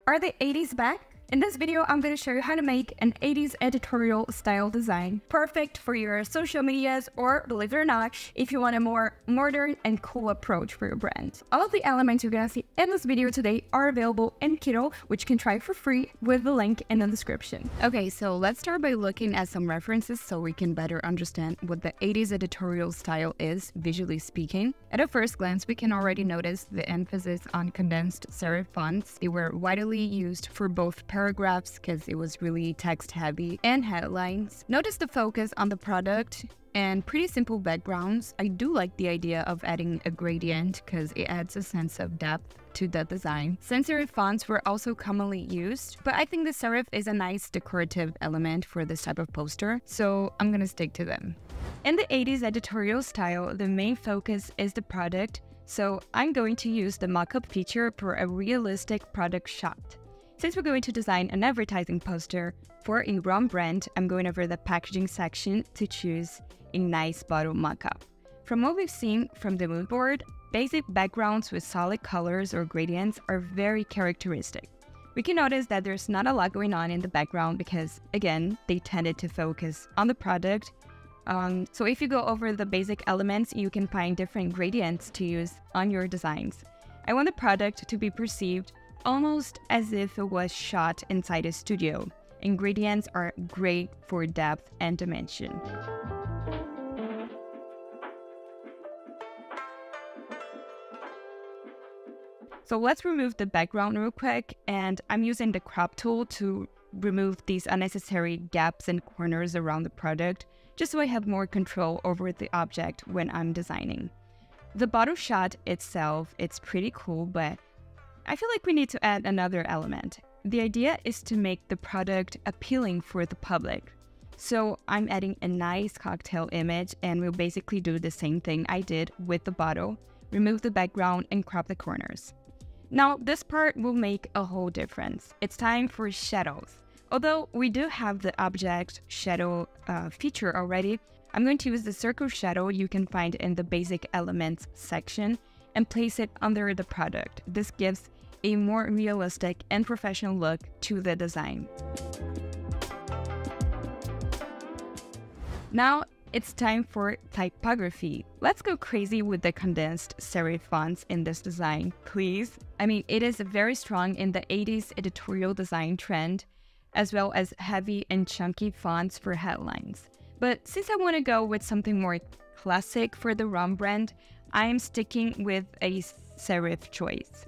Are the 80s back? In this video, I'm going to show you how to make an 80s editorial style design. Perfect for your social medias or, believe it or not, if you want a more modern and cool approach for your brand. All of the elements you're going to see in this video today are available in Kittl, which you can try for free with the link in the description. Okay, so let's start by looking at some references so we can better understand what the 80s editorial style is, visually speaking. At a first glance, we can already notice the emphasis on condensed serif fonts. They were widely used for both paragraphs because it was really text heavy and headlines. Notice the focus on the product and pretty simple backgrounds. I do like the idea of adding a gradient because it adds a sense of depth to the design. Sans serif fonts were also commonly used, but I think the serif is a nice decorative element for this type of poster, so I'm gonna stick to them. In the 80s editorial style, the main focus is the product, so I'm going to use the mockup feature for a realistic product shot. Since we're going to design an advertising poster for a rum brand, I'm going over the packaging section to choose a nice bottle mockup. From what we've seen from the mood board, basic backgrounds with solid colors or gradients are very characteristic. We can notice that there's not a lot going on in the background because, again, they tended to focus on the product. So if you go over the basic elements, you can find different gradients to use on your designs. I want the product to be perceived almost as if it was shot inside a studio. Ingredients are great for depth and dimension. So let's remove the background real quick, and I'm using the crop tool to remove these unnecessary gaps and corners around the product, just so I have more control over the object when I'm designing. The bottle shot itself, it's pretty cool, but I feel like we need to add another element. The idea is to make the product appealing for the public. So I'm adding a nice cocktail image, and we'll basically do the same thing I did with the bottle, remove the background and crop the corners. Now this part will make a whole difference. It's time for shadows. Although we do have the object shadow feature already, I'm going to use the circle shadow you can find in the basic elements section and place it under the product. This gives a more realistic and professional look to the design. Now it's time for typography. Let's go crazy with the condensed serif fonts in this design, please. I mean, it is very strong in the 80s editorial design trend, as well as heavy and chunky fonts for headlines. But since I want to go with something more classic for the rum brand, I am sticking with a serif choice.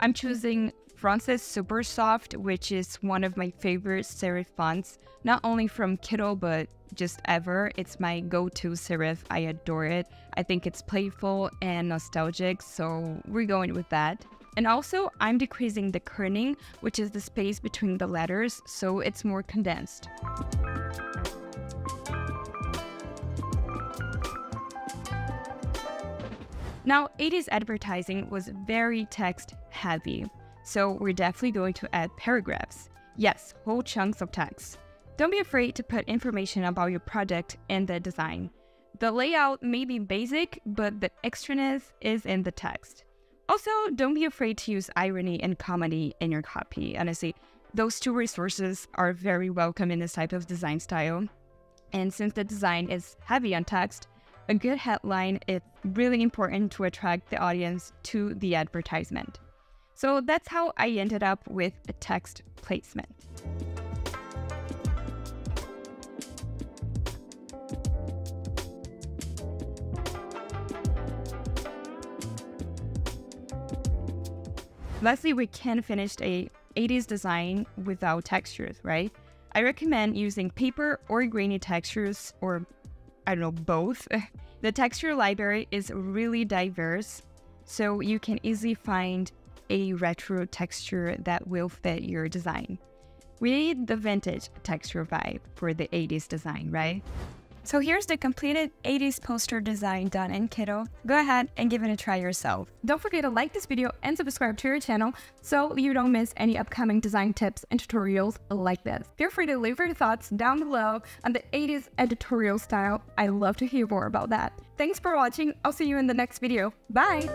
I'm choosing France's Super Soft, which is one of my favorite serif fonts, not only from Kittl, but just ever. It's my go-to serif. I adore it. I think it's playful and nostalgic, so we're going with that. And also, I'm decreasing the kerning, which is the space between the letters, so it's more condensed. Now, 80s advertising was very text heavy, so we're definitely going to add paragraphs. Yes, whole chunks of text. Don't be afraid to put information about your product in the design. The layout may be basic, but the extraness is in the text. Also, don't be afraid to use irony and comedy in your copy. Honestly, those two resources are very welcome in this type of design style. And since the design is heavy on text, a good headline is really important to attract the audience to the advertisement. So that's how I ended up with a text placement. Lastly, we can't finish a 80s design without textures, right? I recommend using paper or grainy textures, or I don't know, both. The texture library is really diverse, so you can easily find a retro texture that will fit your design. We need the vintage texture vibe for the 80s design, right? So here's the completed 80s poster design done in Kittl. Go ahead and give it a try yourself. Don't forget to like this video and subscribe to your channel so you don't miss any upcoming design tips and tutorials like this. Feel free to leave your thoughts down below on the 80s editorial style. I love to hear more about that. Thanks for watching. I'll see you in the next video. Bye!